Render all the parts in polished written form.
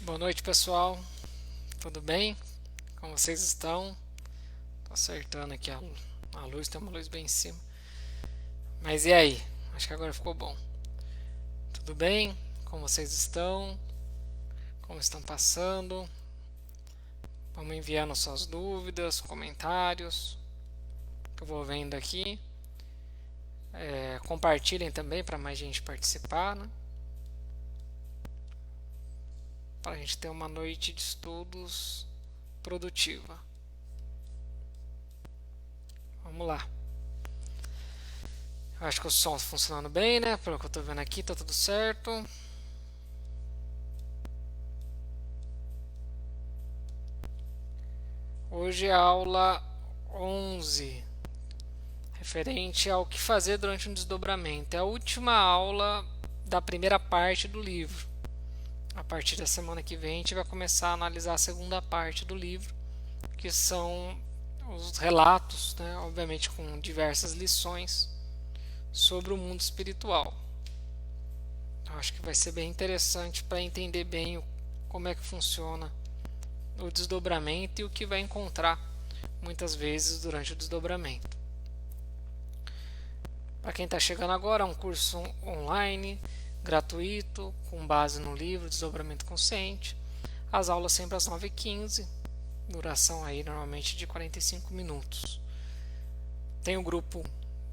Boa noite, pessoal. Tudo bem? Como vocês estão? Tô acertando aqui a luz, tem uma luz bem em cima. Mas e aí? Acho que agora ficou bom. Tudo bem? Como vocês estão? Como estão passando? Vamos enviando suas dúvidas, comentários, que eu vou vendo aqui. Compartilhem também para mais gente participar, né? Para a gente ter uma noite de estudos produtiva. Vamos lá. Acho que o som está funcionando bem, né? Pelo que eu estou vendo aqui, tá tudo certo. Hoje é a aula 11, referente ao que fazer durante um desdobramento. É a última aula da primeira parte do livro. A partir da semana que vem, a gente vai começar a analisar a segunda parte do livro, que são os relatos, né? Obviamente com diversas lições sobre o mundo espiritual. Eu acho que vai ser bem interessante para entender bem como é que funciona o desdobramento e o que vai encontrar muitas vezes durante o desdobramento. Para quem está chegando agora, é um curso online, gratuito, com base no livro Desdobramento Consciente. As aulas sempre às 9h15, duração aí normalmente de 45 minutos. Tem o grupo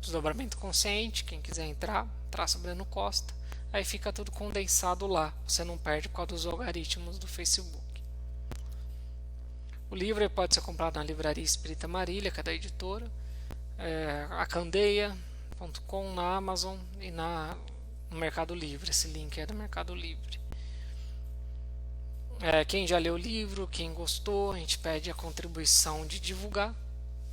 Desdobramento Consciente, quem quiser entrar, traça Breno Costa. Aí fica tudo condensado lá, você não perde por causa dos algoritmos do Facebook. O livro pode ser comprado na Livraria Espírita Marília, que é da editora, a Candeia.com, na Amazon e no Mercado Livre. Esse link é do Mercado Livre. Quem já leu o livro, quem gostou, a gente pede a contribuição de divulgar,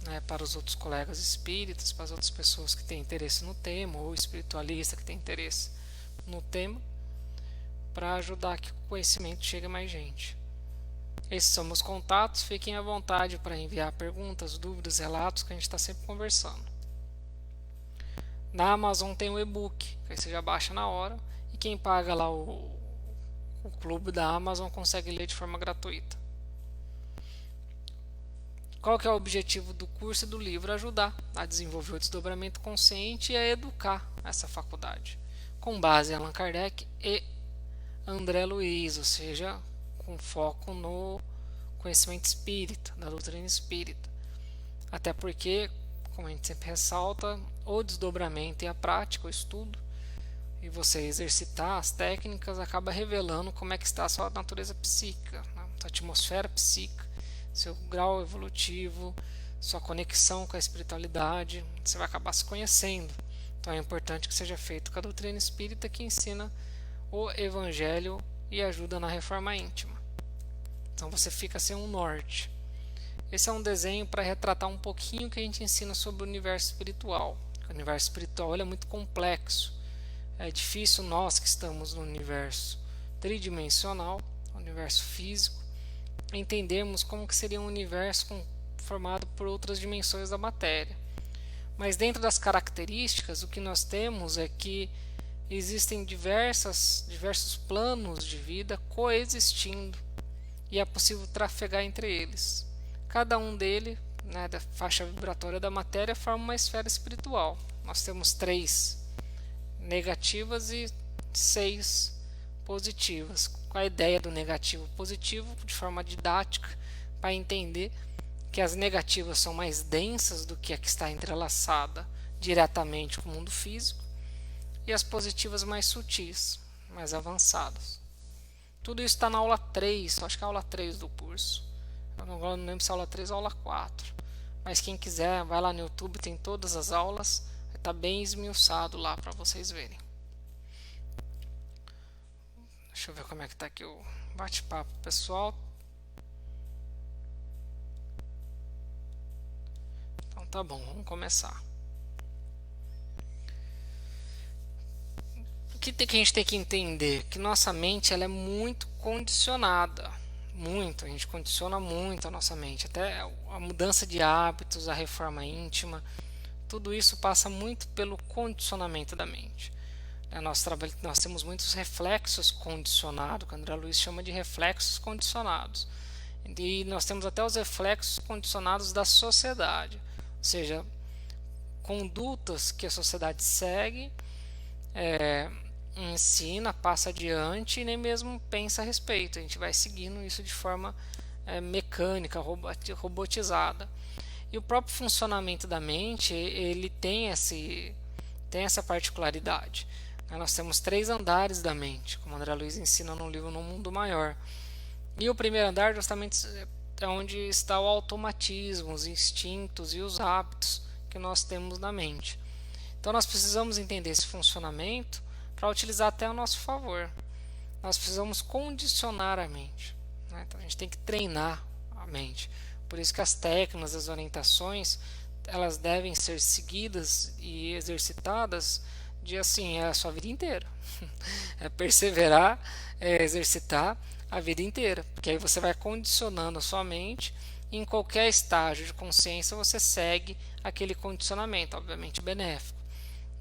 né, para os outros colegas espíritas, para as outras pessoas que têm interesse no tema, ou espiritualista que tem interesse no tema, para ajudar que o conhecimento chegue a mais gente. Esses são meus contatos, fiquem à vontade para enviar perguntas, dúvidas, relatos, que a gente está sempre conversando. Na Amazon tem o e-book, que aí você já baixa na hora, e quem paga lá o clube da Amazon consegue ler de forma gratuita. Qual que é o objetivo do curso e do livro? Ajudar a desenvolver o desdobramento consciente e a educar essa faculdade, com base em Allan Kardec e André Luiz, ou seja, com foco no conhecimento espírita, na doutrina espírita. Até porque, como a gente sempre ressalta, o desdobramento e a prática, o estudo, e você exercitar as técnicas, acaba revelando como é que está a sua natureza psíquica, né? Sua atmosfera psíquica, seu grau evolutivo, sua conexão com a espiritualidade. Você vai acabar se conhecendo. Então é importante que seja feito com a doutrina espírita, que ensina o evangelho e ajuda na reforma íntima. Então você fica sem um norte. Esse é um desenho para retratar um pouquinho o que a gente ensina sobre o universo espiritual. O universo espiritual ele é muito complexo. É difícil nós que estamos no universo tridimensional, universo físico, entendermos como que seria um universo formado por outras dimensões da matéria. Mas dentro das características, o que nós temos é que existem diversos planos de vida coexistindo e é possível trafegar entre eles. Cada um deles, né, da faixa vibratória da matéria, forma uma esfera espiritual. Nós temos 3 negativas e 6 positivas. Com a ideia do negativo positivo, de forma didática, para entender que as negativas são mais densas do que a que está entrelaçada diretamente com o mundo físico, e as positivas mais sutis, mais avançadas. Tudo isso está na aula 3, acho que é a aula 3 do curso. Eu não lembro se é a aula 3 ou a aula 4. Mas quem quiser, vai lá no YouTube, tem todas as aulas. Está bem esmiuçado lá para vocês verem. Deixa eu ver como é que está aqui o bate-papo, pessoal. Então tá bom, vamos começar. O que a gente tem que entender? Que nossa mente ela é muito condicionada. Muito, a gente condiciona muito a nossa mente. Até a mudança de hábitos, a reforma íntima, tudo isso passa muito pelo condicionamento da mente. Nós temos muitos reflexos condicionados, que o André Luiz chama de reflexos condicionados. E nós temos até os reflexos condicionados da sociedade, ou seja, condutas que a sociedade segue, ensina, passa adiante e nem mesmo pensa a respeito. A gente vai seguindo isso de forma mecânica, robotizada. E o próprio funcionamento da mente, ele tem essa particularidade. Nós temos 3 andares da mente, como André Luiz ensina no livro No Mundo Maior. E o primeiro andar justamente é onde está o automatismo, os instintos e os hábitos que nós temos na mente. Então nós precisamos entender esse funcionamento para utilizar até a nosso favor. Nós precisamos condicionar a mente. Então a gente tem que treinar a mente. Por isso que as técnicas, as orientações, elas devem ser seguidas e exercitadas a sua vida inteira. É perseverar, exercitar a vida inteira, porque aí você vai condicionando a sua mente e em qualquer estágio de consciência você segue aquele condicionamento, obviamente benéfico.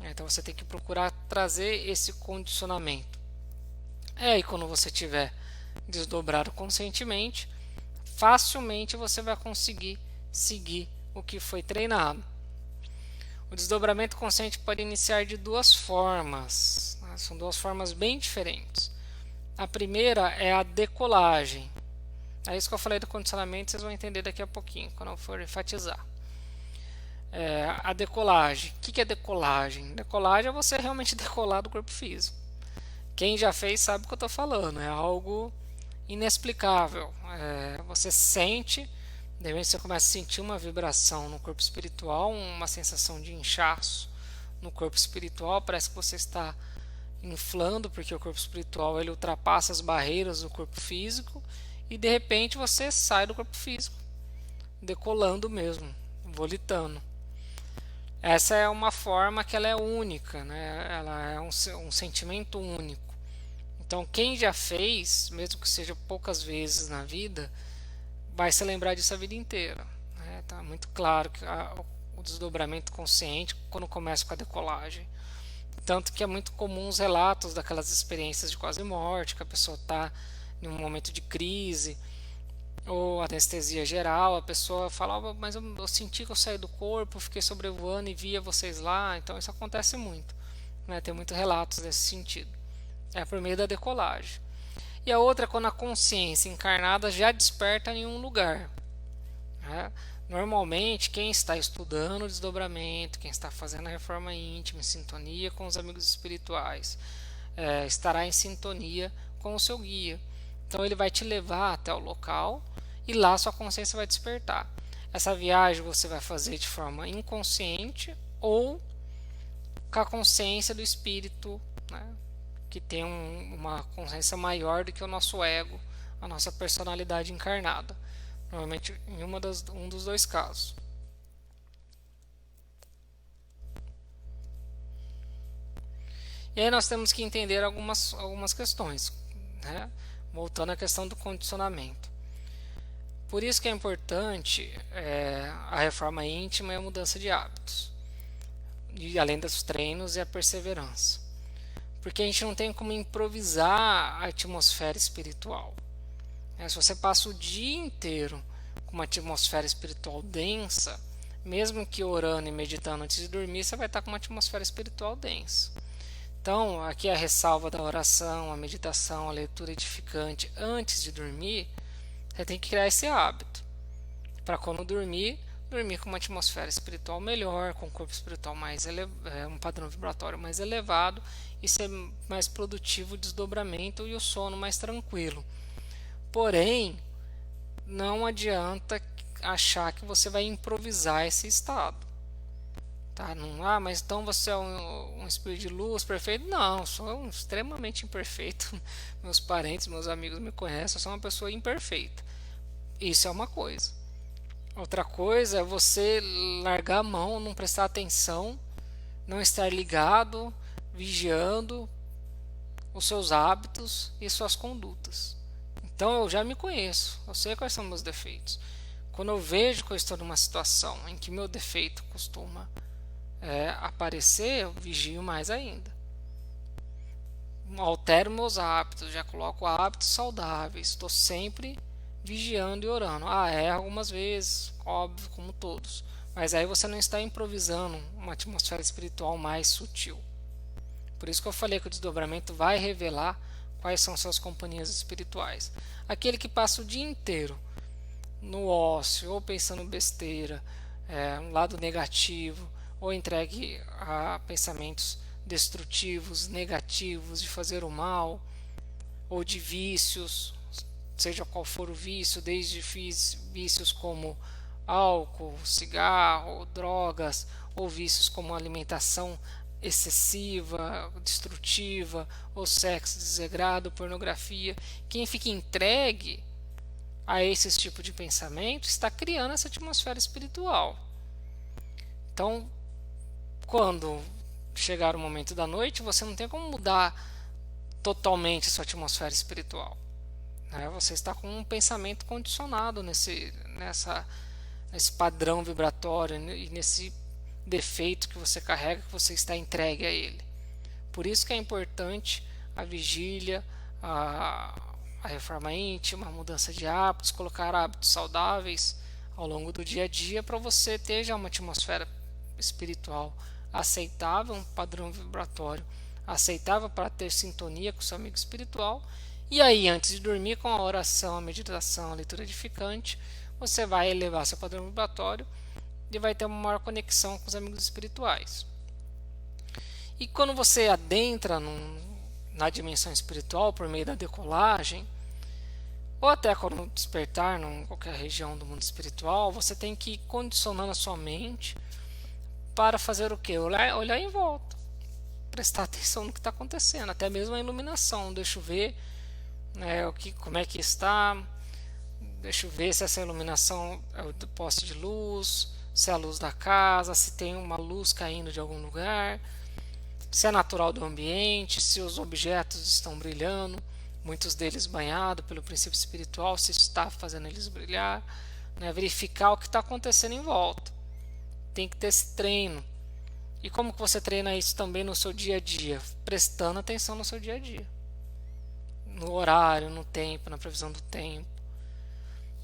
Então você tem que procurar trazer esse condicionamento. E quando você tiver desdobrado conscientemente, facilmente você vai conseguir seguir o que foi treinado. O desdobramento consciente pode iniciar de 2 formas. São 2 formas bem diferentes. A primeira é a decolagem. É isso que eu falei do condicionamento, vocês vão entender daqui a pouquinho, quando eu for enfatizar. A decolagem. O que é decolagem? Decolagem é você realmente decolar do corpo físico. Quem já fez sabe o que eu estou falando. É algo inexplicável. Você sente, de repente você começa a sentir uma vibração no corpo espiritual, uma sensação de inchaço no corpo espiritual, parece que você está inflando, porque o corpo espiritual ele ultrapassa as barreiras do corpo físico e de repente você sai do corpo físico, decolando mesmo, volitando. Essa é uma forma que ela é única, né? Ela é um sentimento único. Então quem já fez, mesmo que seja poucas vezes na vida, vai se lembrar disso a vida inteira. Tá muito claro que o desdobramento consciente quando começa com a decolagem. Tanto que é muito comum os relatos daquelas experiências de quase morte, que a pessoa está em um momento de crise ou anestesia geral, a pessoa fala, mas eu senti que eu saí do corpo, fiquei sobrevoando e via vocês lá. Então isso acontece muito, tem muitos relatos nesse sentido. É por meio da decolagem. E a outra é quando a consciência encarnada já desperta em um lugar. Normalmente, quem está estudando o desdobramento, quem está fazendo a reforma íntima, em sintonia com os amigos espirituais, estará em sintonia com o seu guia. Então ele vai te levar até o local e lá sua consciência vai despertar. Essa viagem você vai fazer de forma inconsciente ou com a consciência do espírito, que tem uma consciência maior do que o nosso ego, a nossa personalidade encarnada. Normalmente em um dos 2 casos. E aí nós temos que entender algumas questões, voltando à questão do condicionamento. Por isso que é importante a reforma íntima e a mudança de hábitos, e além dos treinos e a perseverança. Porque a gente não tem como improvisar a atmosfera espiritual. Se você passa o dia inteiro com uma atmosfera espiritual densa, mesmo que orando e meditando antes de dormir, você vai estar com uma atmosfera espiritual densa. Então, aqui a ressalva da oração, a meditação, a leitura edificante antes de dormir, você tem que criar esse hábito. Para quando dormir com uma atmosfera espiritual melhor, com um corpo espiritual mais um padrão vibratório mais elevado e ser mais produtivo o desdobramento e o sono mais tranquilo. Porém, não adianta achar que você vai improvisar esse estado. Não, mas então você é um espírito de luz perfeito? Não, sou extremamente imperfeito. Meus parentes, meus amigos me conhecem, eu sou uma pessoa imperfeita. Isso é uma coisa. Outra coisa é você largar a mão, não prestar atenção, não estar ligado, vigiando os seus hábitos e suas condutas. Então eu já me conheço, eu sei quais são meus defeitos. Quando eu vejo que eu estou numa situação em que meu defeito costuma aparecer, eu vigio mais ainda. altero meus hábitos, já coloco hábitos saudáveis, estou sempre vigiando e orando. Erro algumas vezes, óbvio, como todos, mas aí você não está improvisando uma atmosfera espiritual mais sutil. Por isso que eu falei que o desdobramento vai revelar quais são suas companhias espirituais. Aquele que passa o dia inteiro no ócio, ou pensando besteira, um lado negativo, ou entregue a pensamentos destrutivos, negativos, de fazer o mal, ou de vícios, seja qual for o vício, desde vícios como álcool, cigarro, drogas, ou vícios como alimentação excessiva, destrutiva, ou sexo desregrado, pornografia. Quem fica entregue a esse tipo de pensamento está criando essa atmosfera espiritual. Então, quando chegar o momento da noite, você não tem como mudar totalmente a sua atmosfera espiritual. Você está com um pensamento condicionado nesse padrão vibratório e nesse defeito que você carrega, que você está entregue a ele. Por isso que é importante a vigília, a reforma íntima, a mudança de hábitos, colocar hábitos saudáveis ao longo do dia a dia para você ter já uma atmosfera espiritual aceitável, um padrão vibratório aceitável para ter sintonia com o seu amigo espiritual. E aí, antes de dormir, com a oração, a meditação, a leitura edificante, você vai elevar seu padrão vibratório e vai ter uma maior conexão com os amigos espirituais. E quando você adentra na dimensão espiritual por meio da decolagem, ou até quando despertar em qualquer região do mundo espiritual, você tem que ir condicionando a sua mente para fazer o quê? Olhar em volta, prestar atenção no que está acontecendo, até mesmo a iluminação. Deixa eu ver como é que está, deixa eu ver se essa iluminação é o poste de luz, se é a luz da casa, se tem uma luz caindo de algum lugar, se é natural do ambiente, se os objetos estão brilhando, muitos deles banhados pelo princípio espiritual, se isso está fazendo eles brilhar, verificar o que está acontecendo em volta. Tem que ter esse treino. E como que você treina isso também no seu dia a dia? Prestando atenção no seu dia a dia, no horário, no tempo, na previsão do tempo,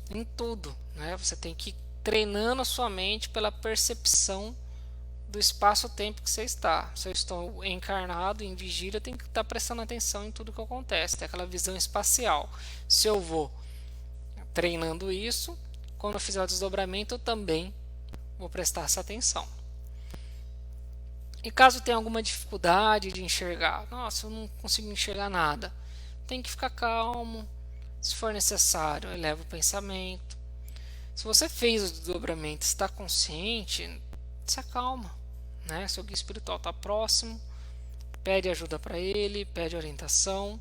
em tudo. Você tem que ir treinando a sua mente pela percepção do espaço-tempo que você está. Se eu estou encarnado em vigília, tem que estar prestando atenção em tudo que acontece, tem aquela visão espacial. Se eu vou treinando isso, quando eu fizer o desdobramento, eu também vou prestar essa atenção. E caso tenha alguma dificuldade de enxergar, nossa, eu não consigo enxergar nada, tem que ficar calmo. Se for necessário, eleva o pensamento. Se você fez o desdobramento, está consciente, se acalma. Seu guia espiritual está próximo, pede ajuda para ele, pede orientação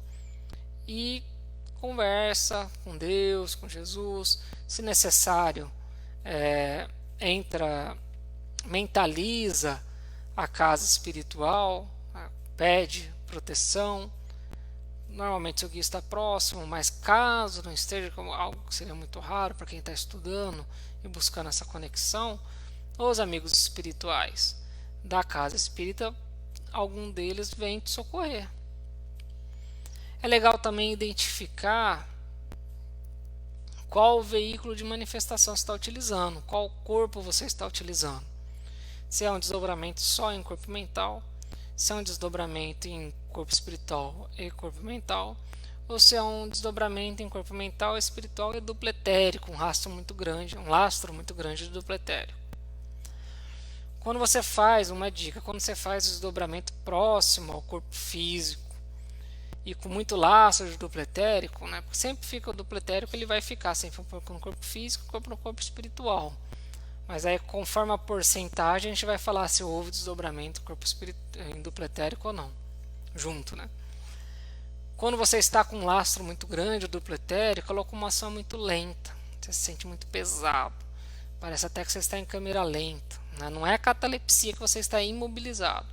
e conversa com Deus, com Jesus. Se necessário, mentaliza a casa espiritual, pede proteção. Normalmente seu guia está próximo, mas caso não esteja, como algo que seria muito raro para quem está estudando e buscando essa conexão, os amigos espirituais da casa espírita, algum deles vem te socorrer. É legal também identificar qual veículo de manifestação você está utilizando, qual corpo você está utilizando. Se é um desdobramento só em corpo mental, se é um desdobramento em corpo espiritual e corpo mental, ou se é um desdobramento em corpo mental, espiritual e duplo etérico, um lastro muito grande de duplo etérico. Quando você faz, uma dica, quando você faz o desdobramento próximo ao corpo físico e com muito lastro de duplo etérico, porque sempre fica o duplo etérico, ele vai ficar sempre um pouco no corpo físico, um pouco no corpo espiritual. Mas aí, conforme a porcentagem, a gente vai falar se houve desdobramento corpo em duplo etérico ou não, junto, Quando você está com um lastro muito grande, o duplo etérico, a locomoção é muito lenta, você se sente muito pesado, parece até que você está em câmera lenta, Não é a catalepsia que você está imobilizado,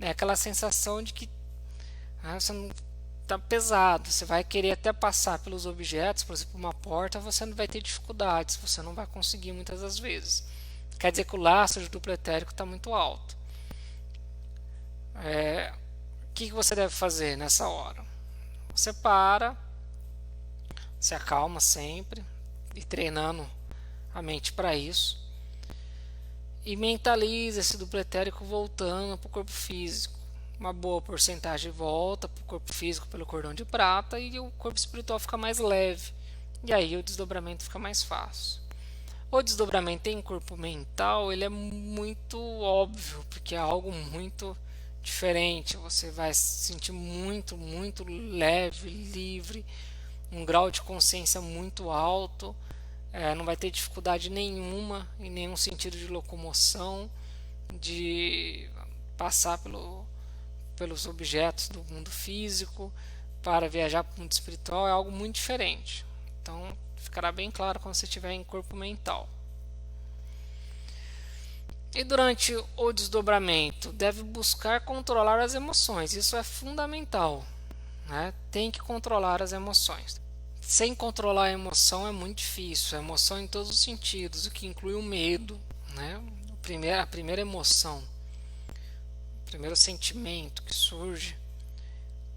é aquela sensação de que você não está pesado, você vai querer até passar pelos objetos, por exemplo, uma porta, você não vai ter dificuldades, você não vai conseguir muitas das vezes. Quer dizer que o lastro de duplo etérico está muito alto. que você deve fazer nessa hora? Você para, se acalma sempre, e treinando a mente para isso, e mentaliza esse duplo etérico voltando para o corpo físico. Uma boa porcentagem volta para o corpo físico pelo cordão de prata e o corpo espiritual fica mais leve. E aí o desdobramento fica mais fácil. O desdobramento em corpo mental, ele é muito óbvio, porque é algo muito diferente. Você vai se sentir muito, muito leve, livre, um grau de consciência muito alto, não vai ter dificuldade nenhuma em nenhum sentido de locomoção, de passar pelos objetos do mundo físico para viajar para o mundo espiritual. É algo muito diferente. Então ficará bem claro quando você estiver em corpo mental. E durante o desdobramento, deve buscar controlar as emoções. Isso é fundamental, né? Tem que controlar as emoções. Sem controlar a emoção é muito difícil. A emoção em todos os sentidos, o que inclui o medo, né? A primeira emoção, o primeiro sentimento que surge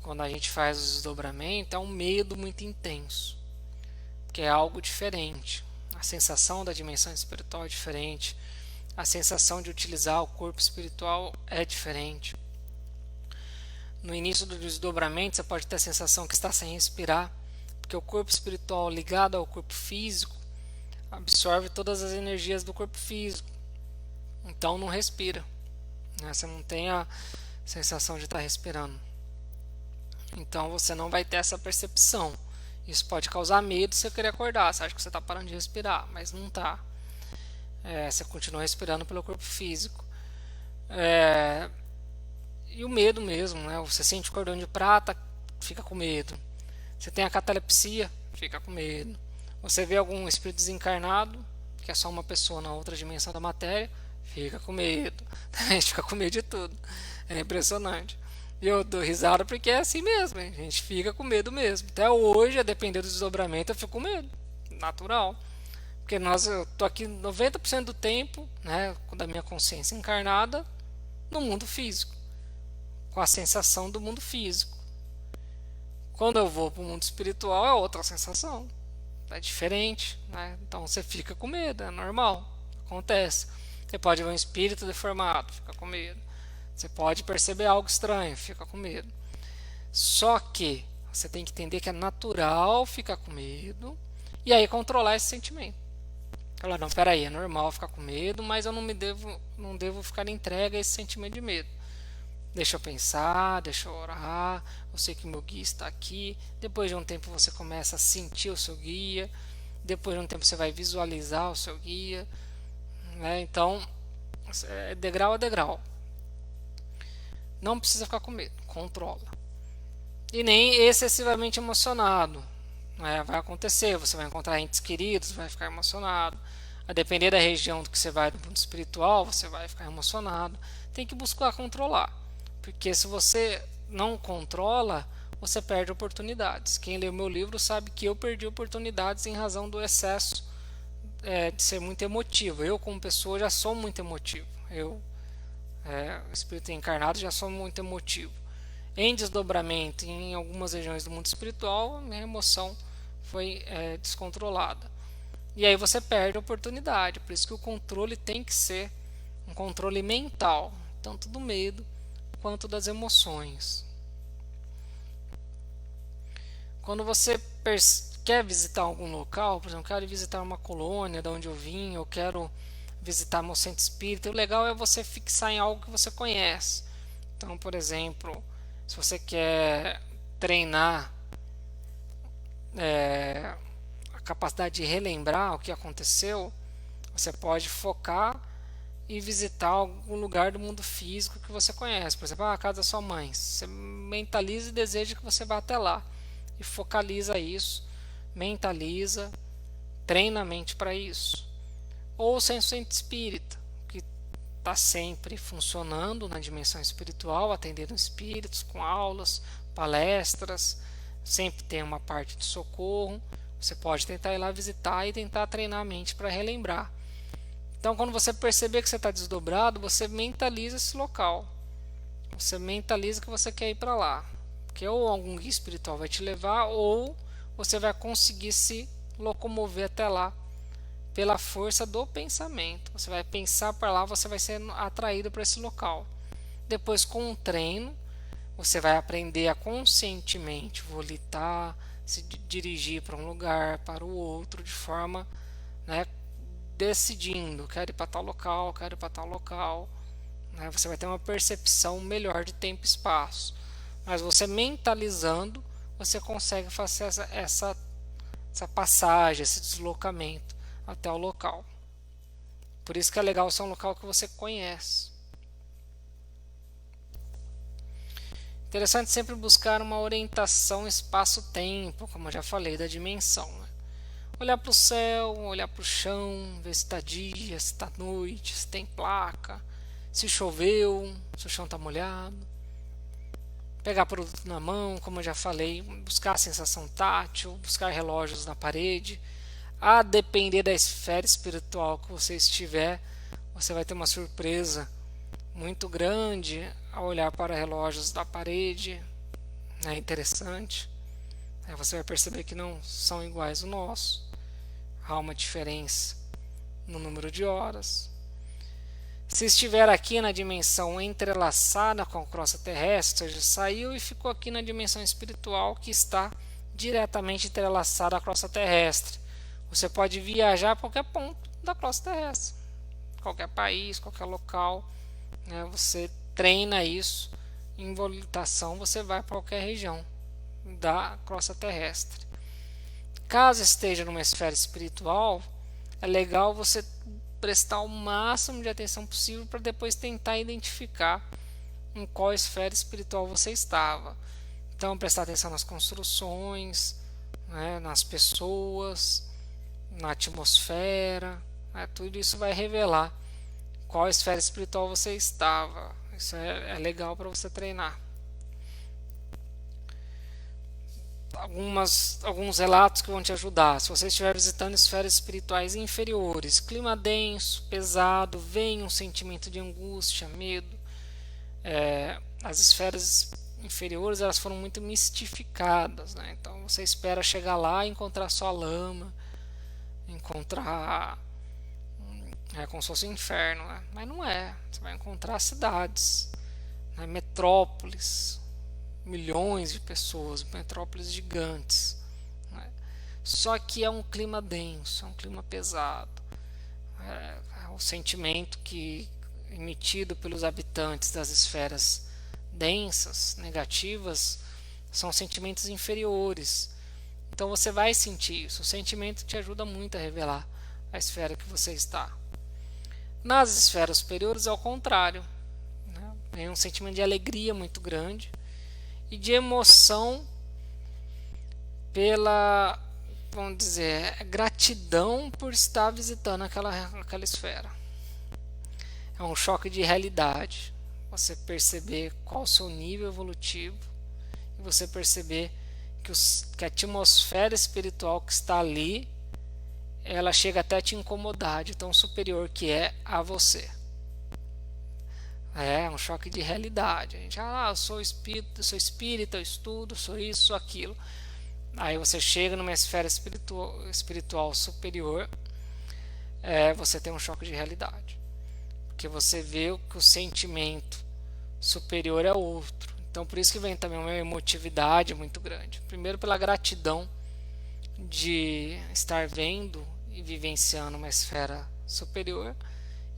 quando a gente faz o desdobramento é um medo muito intenso, que é algo diferente. A sensação da dimensão espiritual é diferente. A sensação de utilizar o corpo espiritual é diferente. No início do desdobramento, você pode ter a sensação que está sem respirar, porque o corpo espiritual ligado ao corpo físico absorve todas as energias do corpo físico. Então não respira, né? Você não tem a sensação de estar respirando. Então você não vai ter essa percepção. Isso pode causar medo se você querer acordar. Você acha que você está parando de respirar, mas não está. Você continua respirando pelo corpo físico. E o medo mesmo, né? Você sente o cordão de prata, fica com medo. Você tem a catalepsia, fica com medo. Você vê algum espírito desencarnado, que é só uma pessoa na outra dimensão da matéria, fica com medo. A gente fica com medo de tudo. É impressionante. E eu dou risada porque é assim mesmo, hein? A gente fica com medo mesmo. Até hoje, a depender do desdobramento, eu fico com medo. Natural. Porque eu tô aqui 90% do tempo, né, da minha consciência encarnada, no mundo físico, com a sensação do mundo físico. Quando eu vou para o mundo espiritual é outra sensação, é diferente, né? Então você fica com medo, é normal, acontece. Você pode ver um espírito deformado, fica com medo. Você pode perceber algo estranho, fica com medo. Só que você tem que entender que é natural ficar com medo e aí controlar esse sentimento. Falar, não, peraí, é normal ficar com medo, mas eu não devo ficar entregue a esse sentimento de medo. Deixa eu pensar, deixa eu orar, eu sei que meu guia está aqui. Depois de um tempo você começa a sentir o seu guia, depois de um tempo você vai visualizar o seu guia, né? Então, é degrau a degrau. Não precisa ficar com medo, controla. E nem excessivamente emocionado. Vai acontecer, você vai encontrar entes queridos, vai ficar emocionado. A depender da região do que você vai do mundo espiritual, você vai ficar emocionado. Tem que buscar controlar, porque se você não controla, você perde oportunidades. Quem leu meu livro sabe que eu perdi oportunidades em razão do excesso de ser muito emotivo. Eu, como pessoa, já sou muito emotivo. Espírito encarnado, já sou muito emotivo. Em desdobramento, em algumas regiões do mundo espiritual, a minha emoção foi descontrolada. E aí você perde a oportunidade. Por isso que o controle tem que ser um controle mental, tanto do medo quanto das emoções. Quando você quer visitar algum local, por exemplo, eu quero visitar uma colônia de onde eu vim, eu quero visitar meu centro espírita, o legal é você fixar em algo que você conhece. Então, por exemplo, se você quer treinar a capacidade de relembrar o que aconteceu, você pode focar e visitar algum lugar do mundo físico que você conhece. Por exemplo, a casa da sua mãe. Você mentaliza e deseja que você vá até lá. E focaliza isso, mentaliza, treina a mente para isso. Ou o centro espírita, que está sempre funcionando na dimensão espiritual, atendendo espíritos com aulas, palestras, sempre tem uma parte de socorro. Você pode tentar ir lá visitar e tentar treinar a mente para relembrar. Então, quando você perceber que você está desdobrado, você mentaliza esse local. Você mentaliza que você quer ir para lá, que ou algum guia espiritual vai te levar, ou você vai conseguir se locomover até lá pela força do pensamento. Você vai pensar para lá, você vai ser atraído para esse local. Depois, com um treino, você vai aprender a conscientemente volitar, se dirigir para um lugar, para o outro, de forma, né, decidindo, quero ir para tal local, quero ir para tal local. Né, você vai ter uma percepção melhor de tempo e espaço. Mas você mentalizando, você consegue fazer essa passagem, esse deslocamento até o local. Por isso que é legal ser um local que você conhece. Interessante sempre buscar uma orientação espaço-tempo, como eu já falei, da dimensão. Né? Olhar para o céu, olhar para o chão, ver se está dia, se está noite, se tem placa, se choveu, se o chão está molhado. Pegar produto na mão, como eu já falei, buscar a sensação tátil, buscar relógios na parede. A depender da esfera espiritual que você estiver, você vai ter uma surpresa muito grande ao olhar para relógios da parede. É interessante. Aí você vai perceber que não são iguais ao nosso. Há uma diferença no número de horas. Se estiver aqui na dimensão entrelaçada com a crosta terrestre, ou seja, saiu e ficou aqui na dimensão espiritual que está diretamente entrelaçada à crosta terrestre. Você pode viajar a qualquer ponto da crosta terrestre, qualquer país, qualquer local. Né? Você treina isso em volitação, você vai para qualquer região da crosta terrestre. Caso esteja numa esfera espiritual, é legal você prestar o máximo de atenção possível para depois tentar identificar em qual esfera espiritual você estava. Então, prestar atenção nas construções, né, nas pessoas, na atmosfera, né, tudo isso vai revelar qual esfera espiritual você estava. Isso é legal para você treinar. Alguns relatos que vão te ajudar. Se você estiver visitando esferas espirituais inferiores, clima denso, pesado, vem um sentimento de angústia, medo. As esferas inferiores elas foram muito mistificadas, né? Então você espera chegar lá e encontrar só lama, encontrar como se fosse um inferno, né? Mas não é. Você vai encontrar cidades, né? Metrópoles, milhões de pessoas, metrópoles gigantes, né? Só que é um clima denso, é um clima pesado. O sentimento que emitido pelos habitantes das esferas densas, negativas, são sentimentos inferiores. Então você vai sentir isso. O sentimento te ajuda muito a revelar a esfera que você está. Nas esferas superiores é o contrário, né? Tem um sentimento de alegria muito grande e de emoção pela, vamos dizer, gratidão por estar visitando aquela esfera. É um choque de realidade. Você perceber qual o seu nível evolutivo e você perceber que a atmosfera espiritual que está ali, ela chega até a te incomodar de tão superior que é a você. É um choque de realidade. A gente, eu sou espírita, eu estudo, sou isso, sou aquilo. Aí você chega numa esfera espiritual superior, você tem um choque de realidade. Porque você vê que o sentimento superior é outro. Então por isso que vem também uma emotividade muito grande. Primeiro pela gratidão de estar vendo e vivenciando uma esfera superior,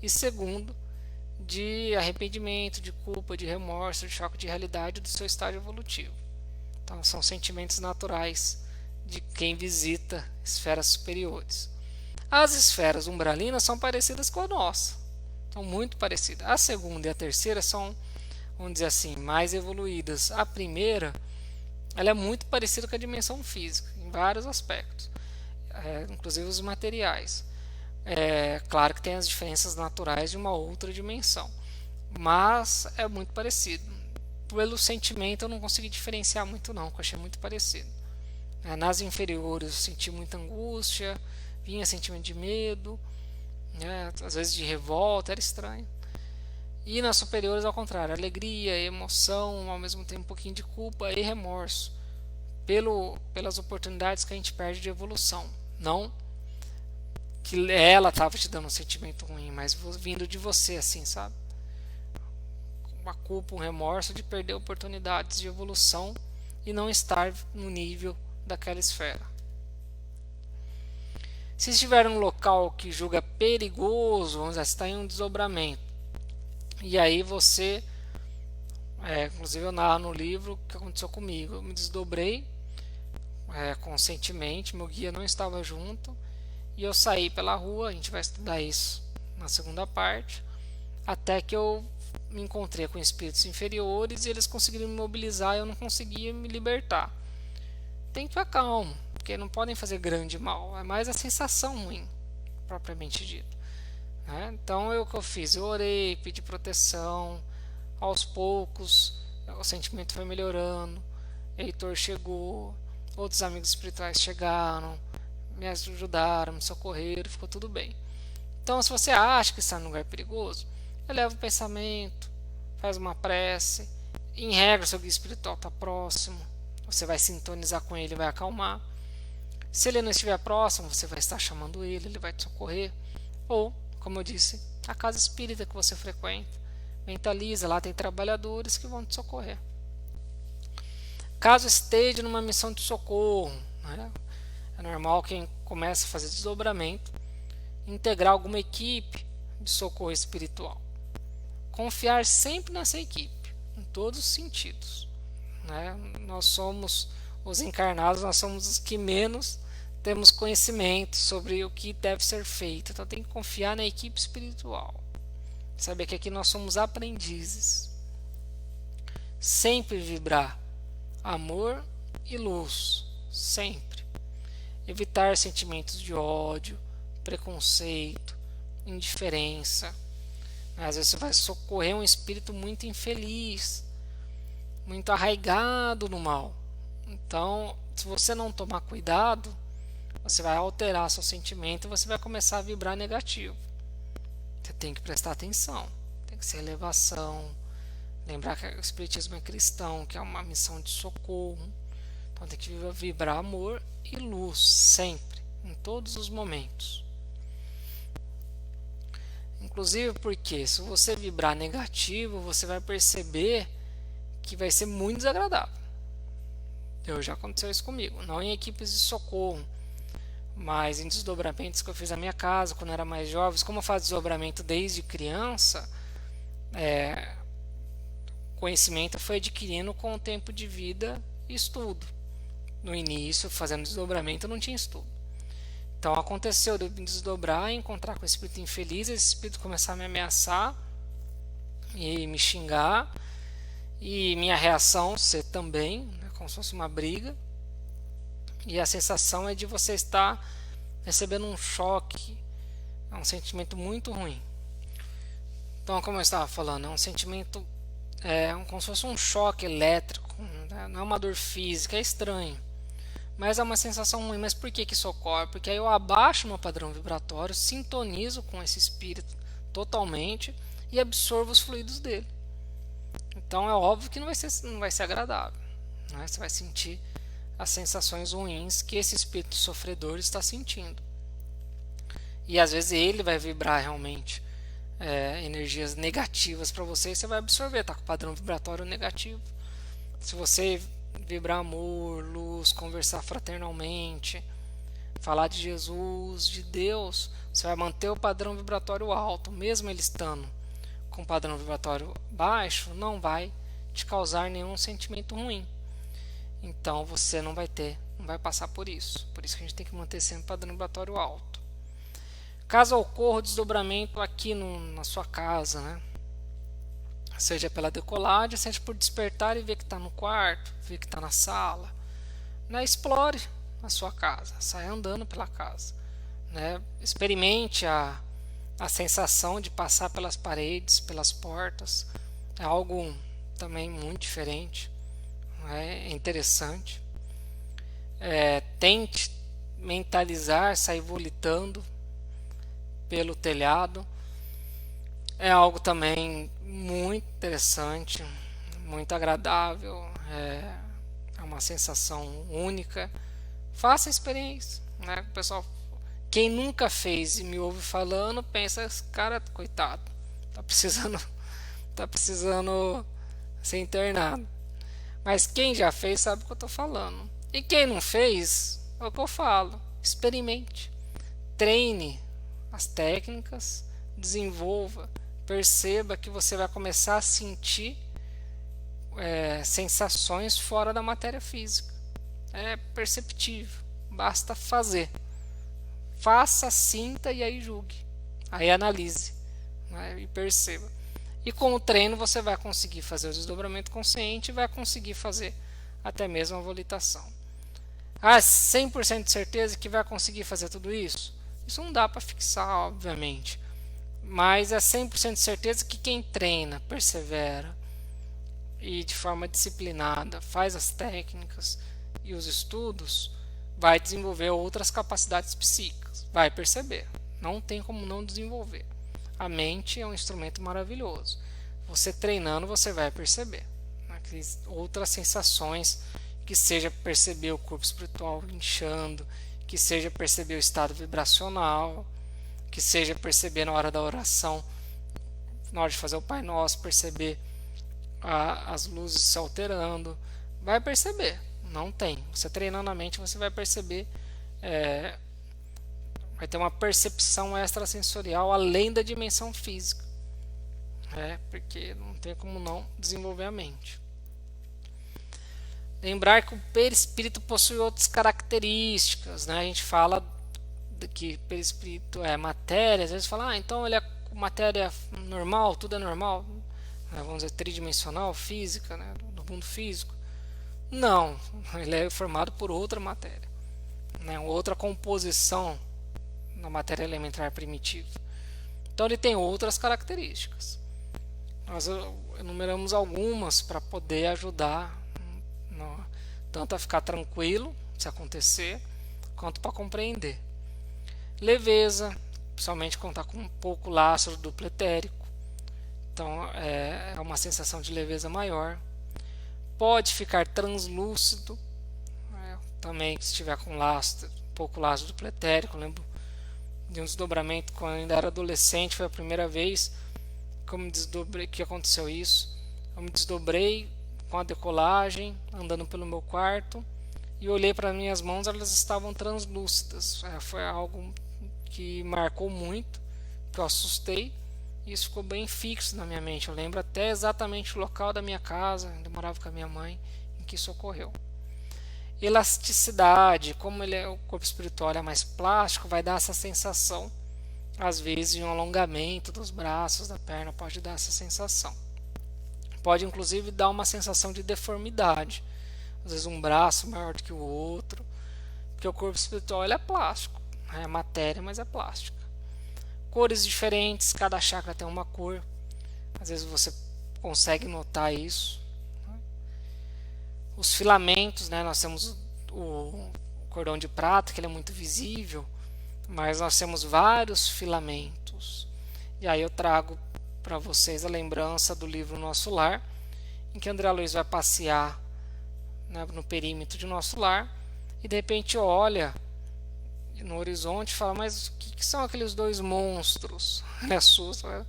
e segundo, de arrependimento, de culpa, de remorso, de choque de realidade do seu estágio evolutivo. Então são sentimentos naturais de quem visita esferas superiores. As esferas umbralinas são parecidas com a nossa, são muito parecidas. A segunda e a terceira são, vamos dizer assim, mais evoluídas. A primeira, ela é muito parecida com a dimensão física em vários aspectos, inclusive os materiais. Claro que tem as diferenças naturais de uma outra dimensão, mas é muito parecido. Pelo sentimento eu não consegui diferenciar muito não, eu achei muito parecido. Nas inferiores eu senti muita angústia, vinha sentimento de medo, às vezes de revolta, era estranho. E nas superiores, ao contrário, alegria, emoção, ao mesmo tempo um pouquinho de culpa e remorso pelas oportunidades que a gente perde de evolução. Não que ela estava te dando um sentimento ruim, mas vindo de você, assim, sabe? Uma culpa, um remorso de perder oportunidades de evolução e não estar no nível daquela esfera. Se estiver em um local que julga perigoso, vamos dizer, está em um desdobramento, e aí você, inclusive eu narro no livro o que aconteceu comigo, eu me desdobrei conscientemente, meu guia não estava junto, e eu saí pela rua, a gente vai estudar isso na segunda parte, até que eu me encontrei com espíritos inferiores e eles conseguiram me mobilizar e eu não conseguia me libertar. Tem que ficar calmo, porque não podem fazer grande mal, é mais a sensação ruim, propriamente dito. Então o que eu fiz? Eu orei, pedi proteção, aos poucos o sentimento foi melhorando, Heitor chegou, outros amigos espirituais chegaram, me ajudaram, me socorreram, ficou tudo bem. Então, se você acha que está num lugar perigoso, eleva o pensamento, faz uma prece, em regra, seu guia espiritual está próximo, você vai sintonizar com ele, vai acalmar. Se ele não estiver próximo, você vai estar chamando ele, ele vai te socorrer. Ou, como eu disse, a casa espírita que você frequenta, mentaliza, lá tem trabalhadores que vão te socorrer. Caso esteja numa missão de socorro, é normal quem começa a fazer desdobramento integrar alguma equipe de socorro espiritual. Confiar sempre nessa equipe, em todos os sentidos. Nós somos os encarnados, nós somos os que menos temos conhecimento sobre o que deve ser feito. Então tem que confiar na equipe espiritual. Saber que aqui nós somos aprendizes. Sempre vibrar amor e luz. Sempre. Evitar sentimentos de ódio, preconceito, indiferença. Às vezes você vai socorrer um espírito muito infeliz, muito arraigado no mal. Então, se você não tomar cuidado, você vai alterar seu sentimento e você vai começar a vibrar negativo. Você tem que prestar atenção, tem que ser elevação, lembrar que o espiritismo é cristão, que é uma missão de socorro. Então tem que vibrar amor e luz sempre, em todos os momentos. Inclusive porque se você vibrar negativo, você vai perceber que vai ser muito desagradável. Já aconteceu isso comigo, não em equipes de socorro, mas em desdobramentos que eu fiz na minha casa quando eu era mais jovem. Como eu faço desdobramento desde criança, conhecimento foi adquirindo com o tempo de vida e estudo. No início, fazendo desdobramento, eu não tinha estudo. Então aconteceu de eu me desdobrar e encontrar com o espírito infeliz, esse espírito começar a me ameaçar e me xingar, e minha reação ser também, como se fosse uma briga. E a sensação é de você estar recebendo um choque, é um sentimento muito ruim. Então, como eu estava falando, é um sentimento, como se fosse um choque elétrico, não é uma dor física, é estranho. Mas é uma sensação ruim. Mas por que isso ocorre? Porque aí eu abaixo meu padrão vibratório, sintonizo com esse espírito totalmente e absorvo os fluidos dele. Então é óbvio que não vai ser agradável. Você vai sentir as sensações ruins que esse espírito sofredor está sentindo. E às vezes ele vai vibrar realmente energias negativas para você e você vai absorver, está com o padrão vibratório negativo. Se você vibrar amor, luz, conversar fraternalmente, falar de Jesus, de Deus, você vai manter o padrão vibratório alto, mesmo ele estando com o padrão vibratório baixo, não vai te causar nenhum sentimento ruim. Então você não vai passar por isso. Por isso que a gente tem que manter sempre o padrão vibratório alto. Caso ocorra o desdobramento aqui na sua casa, seja pela decolagem, seja por despertar e ver que está no quarto, ver que está na sala, explore a sua casa, saia andando pela casa, experimente a sensação de passar pelas paredes, pelas portas. É algo também muito diferente, é interessante. Tente mentalizar, sair volitando pelo telhado. É algo também muito interessante, muito agradável, é uma sensação única. Faça a experiência, né? O pessoal, quem nunca fez e me ouve falando, pensa, esse cara, coitado, tá precisando, tá precisando ser internado. Mas quem já fez sabe o que eu estou falando. E quem não fez, é o que eu falo. Experimente. Treine as técnicas, desenvolva, perceba que você vai começar a sentir sensações fora da matéria física. É perceptível, basta fazer. Faça, sinta e aí julgue. Aí analise, né, e perceba. E com o treino você vai conseguir fazer o desdobramento consciente e vai conseguir fazer até mesmo a volitação. Ah, 100% de certeza que vai conseguir fazer tudo isso? Isso não dá para fixar, obviamente. Mas é 100% de certeza que quem treina, persevera e de forma disciplinada faz as técnicas e os estudos, vai desenvolver outras capacidades psíquicas. Vai perceber. Não tem como não desenvolver. A mente é um instrumento maravilhoso. Você treinando, você vai perceber, né, outras sensações, que seja perceber o corpo espiritual inchando, que seja perceber o estado vibracional, que seja perceber na hora da oração, na hora de fazer o Pai Nosso, perceber as luzes se alterando. Vai perceber, não tem. Você treinando a mente, você vai perceber, vai ter uma percepção extrasensorial além da dimensão física, porque não tem como não desenvolver a mente. Lembrar que o perispírito possui outras características, né? A gente fala que perispírito é matéria, às vezes fala, então ele é matéria normal, tudo é normal, né? Vamos dizer, tridimensional, física, né? Do mundo físico. Não, ele é formado por outra matéria, né? Outra composição na matéria elementar primitiva. Então ele tem outras características. Nós enumeramos algumas para poder ajudar tanto a ficar tranquilo se acontecer, quanto para compreender. Leveza, principalmente quando está com um pouco lastro duplo etérico, então é uma sensação de leveza maior. Pode ficar translúcido, também se estiver com lastro, um pouco lastro duplo etérico. Eu lembro de um desdobramento quando eu ainda era adolescente, foi a primeira vez que eu me desdobrei, que aconteceu isso. Eu me desdobrei com a decolagem, andando pelo meu quarto, e olhei para minhas mãos, elas estavam translúcidas. Foi algo que marcou muito, que eu assustei, e isso ficou bem fixo na minha mente. Eu lembro até exatamente o local da minha casa, onde eu morava com a minha mãe, em que isso ocorreu. Elasticidade, como o corpo espiritual é mais plástico, vai dar essa sensação, às vezes, de um alongamento dos braços, da perna, pode dar essa sensação. Pode inclusive dar uma sensação de deformidade, às vezes um braço maior do que o outro, porque o corpo espiritual ele é plástico, é matéria, mas é plástica. Cores diferentes, cada chakra tem uma cor, às vezes você consegue notar isso. Os filamentos, né, nós temos o cordão de prata, que ele é muito visível, mas nós temos vários filamentos. E aí eu trago para vocês a lembrança do livro Nosso Lar, em que André Luiz vai passear, né, no perímetro de Nosso Lar, e de repente olha no horizonte e fala, mas o que são aqueles dois monstros? Ele assusta,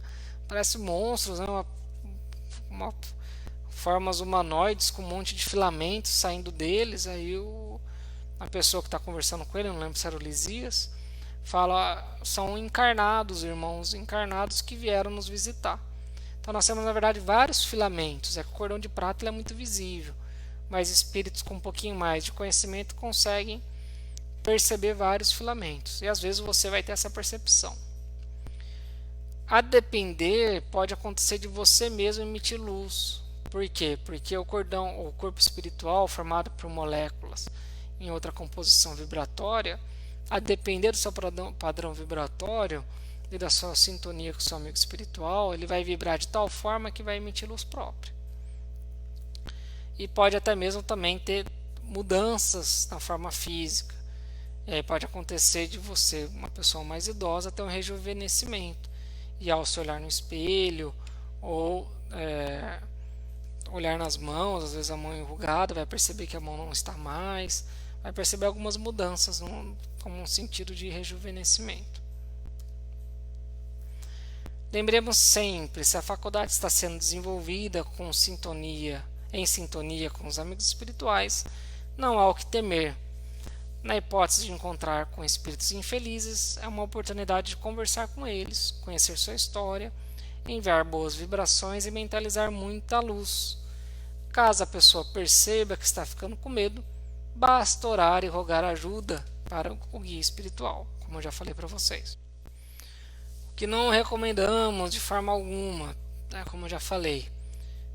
parece monstros, né? Formas humanoides com um monte de filamentos saindo deles. Aí a pessoa que está conversando com ele, não lembro se era o Lisias, fala, são encarnados, irmãos encarnados que vieram nos visitar. Então nós temos na verdade vários filamentos. O cordão de prata ele é muito visível, mas espíritos com um pouquinho mais de conhecimento conseguem perceber vários filamentos, e às vezes você vai ter essa percepção. A depender, pode acontecer de você mesmo emitir luz. Por quê? Porque o corpo espiritual, formado por moléculas em outra composição vibratória, a depender do seu padrão vibratório e da sua sintonia com o seu amigo espiritual, ele vai vibrar de tal forma que vai emitir luz própria. E pode até mesmo também ter mudanças na forma física. E aí pode acontecer de você, uma pessoa mais idosa, ter um rejuvenescimento. E ao se olhar no espelho, ou olhar nas mãos, às vezes a mão enrugada, vai perceber que a mão não está mais, vai perceber algumas mudanças como um sentido de rejuvenescimento. Lembremos sempre, se a faculdade está sendo desenvolvida em sintonia com os amigos espirituais, não há o que temer. Na hipótese de encontrar com espíritos infelizes, é uma oportunidade de conversar com eles, conhecer sua história, enviar boas vibrações e mentalizar muita luz. Caso a pessoa perceba que está ficando com medo, basta orar e rogar ajuda para o guia espiritual, como eu já falei para vocês. O que não recomendamos de forma alguma, como eu já falei,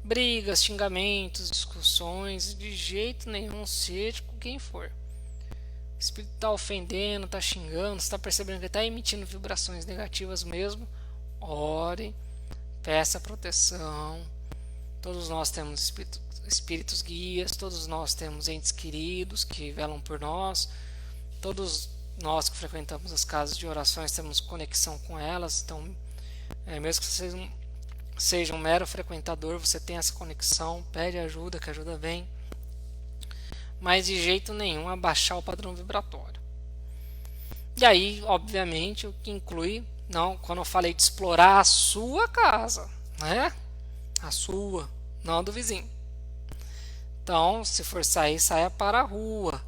brigas, xingamentos, discussões, de jeito nenhum, seja com quem for. O espírito está ofendendo, está xingando, está percebendo que está emitindo vibrações negativas mesmo, ore, peça proteção. Todos nós temos espíritos guias, todos nós temos entes queridos que velam por nós, todos nós que frequentamos as casas de orações temos conexão com elas, então mesmo que você seja um mero frequentador, você tem essa conexão, pede ajuda, que a ajuda vem, mas de jeito nenhum abaixar o padrão vibratório. E aí, obviamente, o que inclui, quando eu falei de explorar a sua casa, né? A sua, não a do vizinho. Então, se for sair, saia para a rua,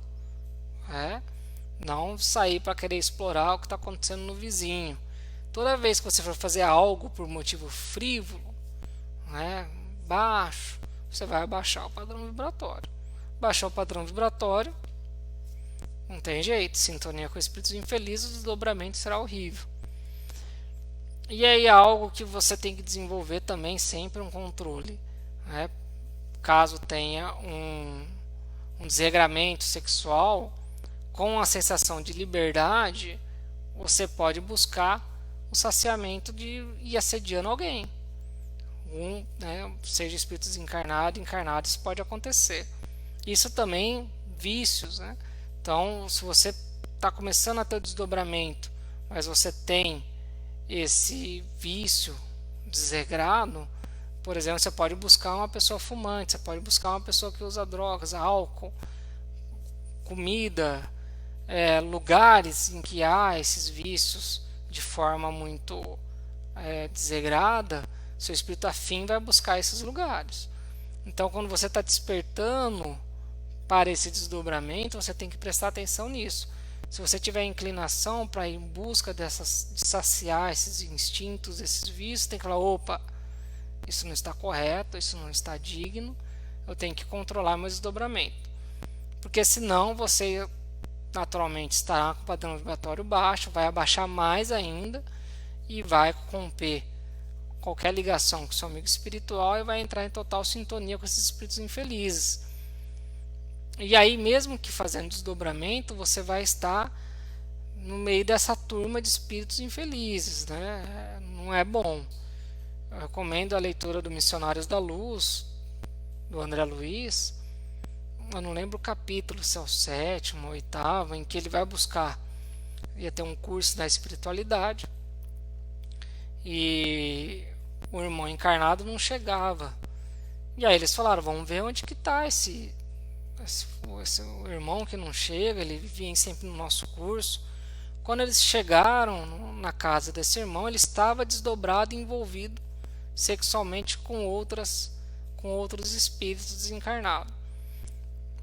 né? Não sair para querer explorar o que está acontecendo no vizinho. Toda vez que você for fazer algo por motivo frívolo, né, baixo, você vai abaixar o padrão vibratório. Baixar o padrão vibratório, não tem jeito, sintonia com espíritos infelizes, o desdobramento será horrível. E aí é algo que você tem que desenvolver também sempre um controle, né? Caso tenha um desregramento sexual, com a sensação de liberdade, você pode buscar o saciamento de ir assediando alguém. Seja espíritos encarnados, isso pode acontecer. Isso também, vícios, né? Então, se você está começando a ter o desdobramento, mas você tem esse vício desregrado, por exemplo, você pode buscar uma pessoa fumante, você pode buscar uma pessoa que usa drogas, álcool, comida, lugares em que há esses vícios de forma muito desregrada. Seu espírito afim vai buscar esses lugares. Então, quando você está despertando para esse desdobramento, você tem que prestar atenção nisso. Se você tiver inclinação para ir em busca de saciar esses instintos, esses vícios, tem que falar: opa, isso não está correto, isso não está digno, eu tenho que controlar meu desdobramento. Porque senão você naturalmente estará com o padrão vibratório baixo, vai abaixar mais ainda e vai romper qualquer ligação com seu amigo espiritual e vai entrar em total sintonia com esses espíritos infelizes. E aí, mesmo que fazendo desdobramento, você vai estar no meio dessa turma de espíritos infelizes, né? Não é bom. Eu recomendo a leitura do Missionários da Luz, do André Luiz. Eu não lembro o capítulo, se é o 7º ou 8º, em que ele vai buscar, ia ter um curso da espiritualidade, e o irmão encarnado não chegava. E aí eles falaram: vamos ver onde que está esse irmão que não chega, ele vinha sempre no nosso curso. Quando eles chegaram na casa desse irmão, ele estava desdobrado e envolvido sexualmente com outros espíritos desencarnados.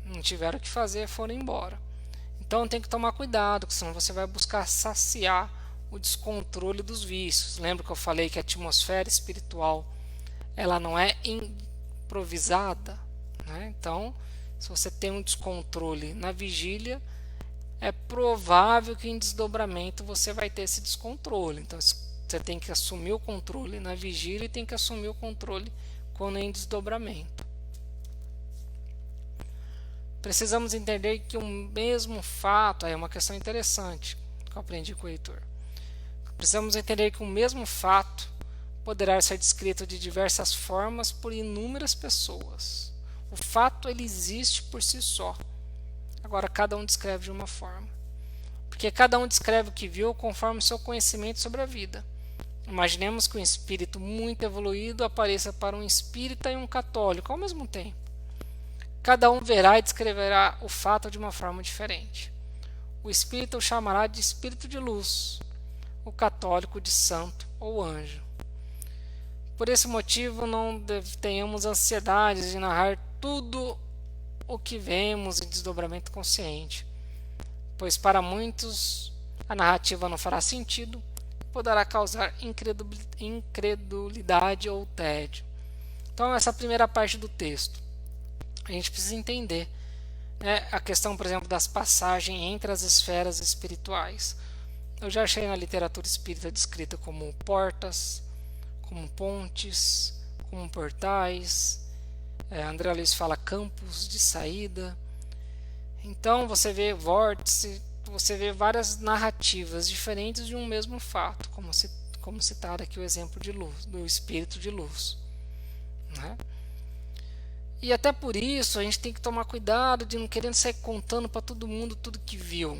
Não tiveram o que fazer, foram embora. Então tem que tomar cuidado, porque senão você vai buscar saciar o descontrole dos vícios. Lembra que eu falei que a atmosfera espiritual ela não é improvisada, né? Então, se você tem um descontrole na vigília, é provável que em desdobramento você vai ter esse descontrole. Então, você tem que assumir o controle na vigília e tem que assumir o controle quando em desdobramento. Precisamos entender que o mesmo fato, é uma questão interessante que eu aprendi com o Heitor. Precisamos entender que o mesmo fato poderá ser descrito de diversas formas por inúmeras pessoas. O fato ele existe por si só. Agora cada um descreve de uma forma. Porque cada um descreve o que viu conforme o seu conhecimento sobre a vida. Imaginemos que um espírito muito evoluído apareça para um espírita e um católico ao mesmo tempo. Cada um verá e descreverá o fato de uma forma diferente. O espírita o chamará de espírito de luz, o católico de santo ou anjo. Por esse motivo, não tenhamos ansiedade de narrar tudo o que vemos em desdobramento consciente, pois para muitos a narrativa não fará sentido e poderá causar incredulidade ou tédio. Então, essa primeira parte do texto, a gente precisa entender, né, a questão, por exemplo, das passagens entre as esferas espirituais. Eu já achei na literatura espírita descrita como portas, como pontes, como portais. André Luiz fala campos de saída. Então você vê vórtice, você vê várias narrativas diferentes de um mesmo fato, como citar aqui o exemplo de luz, do espírito de luz, né? E até por isso a gente tem que tomar cuidado de não querer sair contando para todo mundo tudo que viu.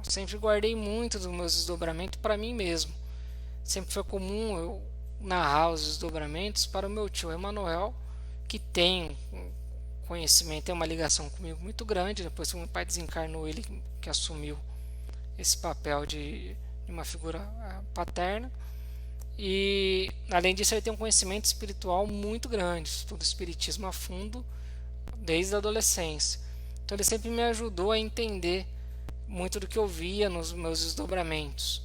Eu sempre guardei muito dos meus desdobramentos para mim mesmo. Sempre foi comum eu narrar os desdobramentos para o meu tio Emanuel, que tem conhecimento, tem uma ligação comigo muito grande. Depois que meu pai desencarnou, ele que assumiu esse papel de uma figura paterna. E além disso, ele tem um conhecimento espiritual muito grande, estuda espiritismo a fundo desde a adolescência. Então ele sempre me ajudou a entender muito do que eu via nos meus desdobramentos.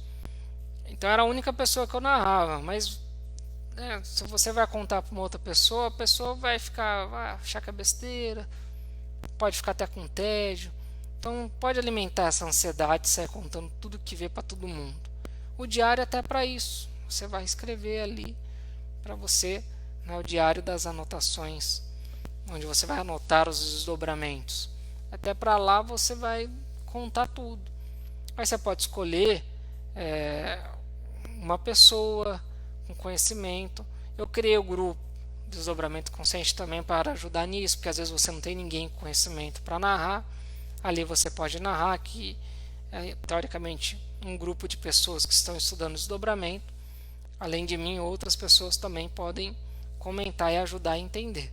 Então era a única pessoa que eu narrava, mas se você vai contar para uma outra pessoa, a pessoa vai achar que é besteira, pode ficar até com tédio. Então pode alimentar essa ansiedade de sair contando tudo que vê para todo mundo. O diário é até para isso. Você vai escrever ali para você, né, o diário das anotações, onde você vai anotar os desdobramentos. Até para lá você vai contar tudo. Aí você pode escolher uma pessoa com conhecimento. Eu criei o grupo Desdobramento Consciente também para ajudar nisso, porque às vezes você não tem ninguém com conhecimento para narrar. Ali você pode narrar que teoricamente um grupo de pessoas que estão estudando desdobramento. Além de mim, outras pessoas também podem comentar e ajudar a entender.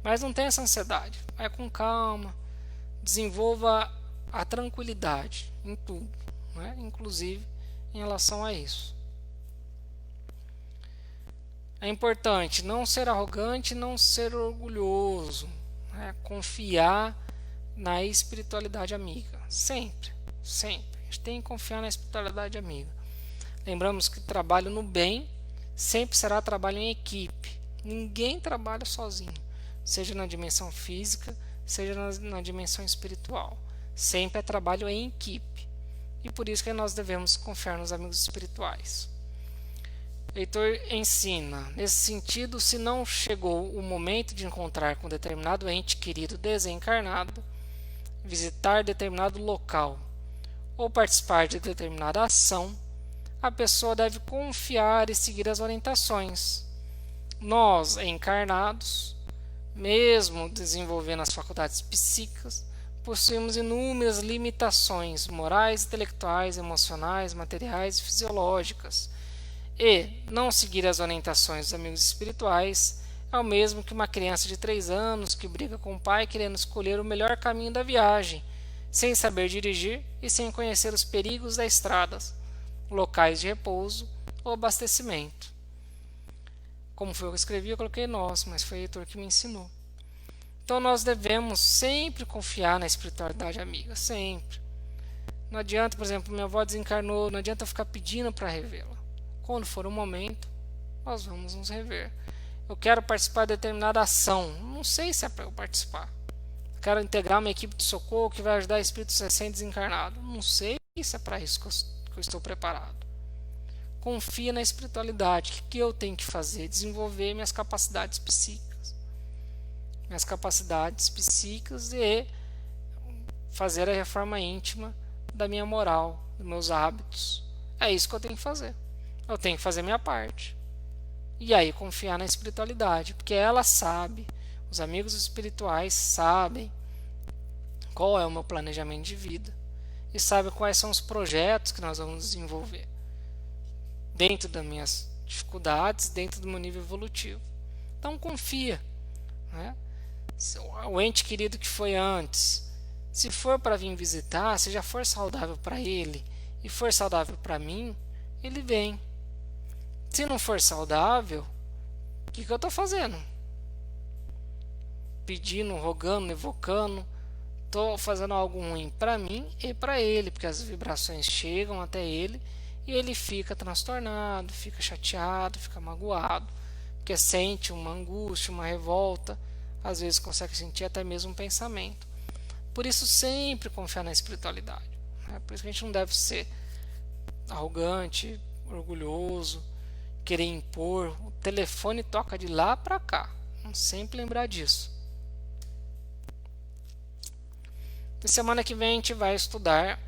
Mas não tenha essa ansiedade. Vai com calma. Desenvolva a tranquilidade em tudo, né? Inclusive em relação a isso. É importante não ser arrogante, não ser orgulhoso, né? Confiar na espiritualidade amiga. Sempre, sempre. A gente tem que confiar na espiritualidade amiga. Lembramos que trabalho no bem sempre será trabalho em equipe. Ninguém trabalha sozinho, seja na dimensão física, seja na dimensão espiritual. Sempre é trabalho em equipe. E por isso que nós devemos confiar nos amigos espirituais. Heitor ensina, nesse sentido, se não chegou o momento de encontrar com determinado ente querido desencarnado, visitar determinado local ou participar de determinada ação, a pessoa deve confiar e seguir as orientações. Nós, encarnados, mesmo desenvolvendo as faculdades psíquicas, possuímos inúmeras limitações morais, intelectuais, emocionais, materiais e fisiológicas. E não seguir as orientações dos amigos espirituais é o mesmo que uma criança de 3 anos que briga com o pai querendo escolher o melhor caminho da viagem, sem saber dirigir e sem conhecer os perigos das estradas, locais de repouso ou abastecimento. Como foi eu que escrevi, eu coloquei nós, mas foi o Heitor que me ensinou. Então nós devemos sempre confiar na espiritualidade amiga, sempre. Não adianta, por exemplo, minha avó desencarnou, não adianta ficar pedindo para revê-la. Quando for o momento, nós vamos nos rever. Eu quero participar de determinada ação, não sei se é para eu participar. Eu quero integrar uma equipe de socorro que vai ajudar espíritos recém-desencarnados, não sei se é para isso que eu estou preparado. Confia na espiritualidade. O que eu tenho que fazer? Desenvolver minhas capacidades psíquicas. E fazer a reforma íntima da minha moral, dos meus hábitos. É isso que eu tenho que fazer. Eu tenho que fazer a minha parte. E aí confiar na espiritualidade, porque ela sabe, os amigos espirituais sabem qual é o meu planejamento de vida e sabem quais são os projetos que nós vamos desenvolver. dentro das minhas dificuldades, dentro do meu nível evolutivo. Então confia, né? O ente querido que foi antes, se for para vir visitar, se já for saudável para ele e for saudável para mim, ele vem. Se não for saudável, o que eu estou fazendo? Pedindo, rogando, evocando, estou fazendo algo ruim para mim e para ele, porque as vibrações chegam até ele e ele fica transtornado, fica chateado, fica magoado, porque sente uma angústia, uma revolta, às vezes consegue sentir até mesmo um pensamento. Por isso, sempre confiar na espiritualidade, né? Por isso que a gente não deve ser arrogante, orgulhoso, querer impor. O telefone toca de lá para cá. Vamos sempre lembrar disso. Na semana que vem a gente vai estudar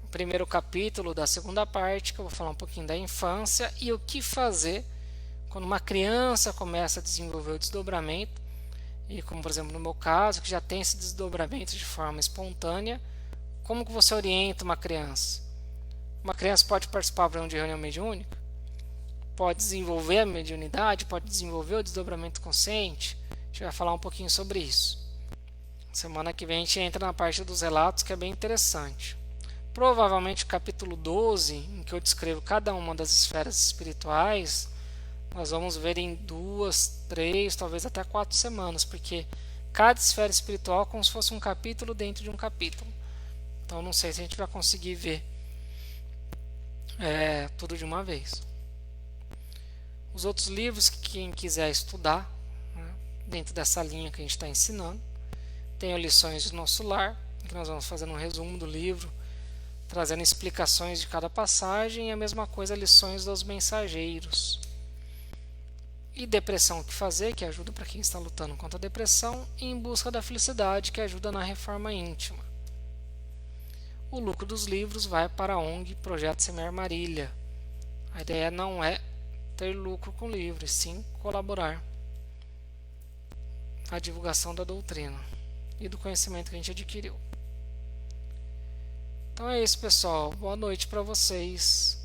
o primeiro capítulo da segunda parte, que eu vou falar um pouquinho da infância e o que fazer quando uma criança começa a desenvolver o desdobramento. E como, por exemplo, no meu caso, que já tem esse desdobramento de forma espontânea, como que você orienta uma criança? Uma criança pode participar de reunião mediúnica? Pode desenvolver a mediunidade? Pode desenvolver o desdobramento consciente? A gente vai falar um pouquinho sobre isso. Semana que vem a gente entra na parte dos relatos, que é bem interessante. Provavelmente o capítulo 12, em que eu descrevo cada uma das esferas espirituais, nós vamos ver em 2, 3, talvez até 4 semanas, porque cada esfera espiritual é como se fosse um capítulo dentro de um capítulo. Então não sei se a gente vai conseguir ver tudo de uma vez. Os outros livros, quem quiser estudar, né, dentro dessa linha que a gente está ensinando, tem Lições do Nosso Lar, que nós vamos fazer um resumo do livro, trazendo explicações de cada passagem, e a mesma coisa Lições dos Mensageiros. E Depressão, o que fazer, que ajuda para quem está lutando contra a depressão, e Em Busca da Felicidade, que ajuda na reforma íntima. O lucro dos livros vai para a ONG Projeto Semear Marília. A ideia não é ter lucro com livros, sim colaborar na divulgação da doutrina e do conhecimento que a gente adquiriu. Então é isso, pessoal. Boa noite para vocês.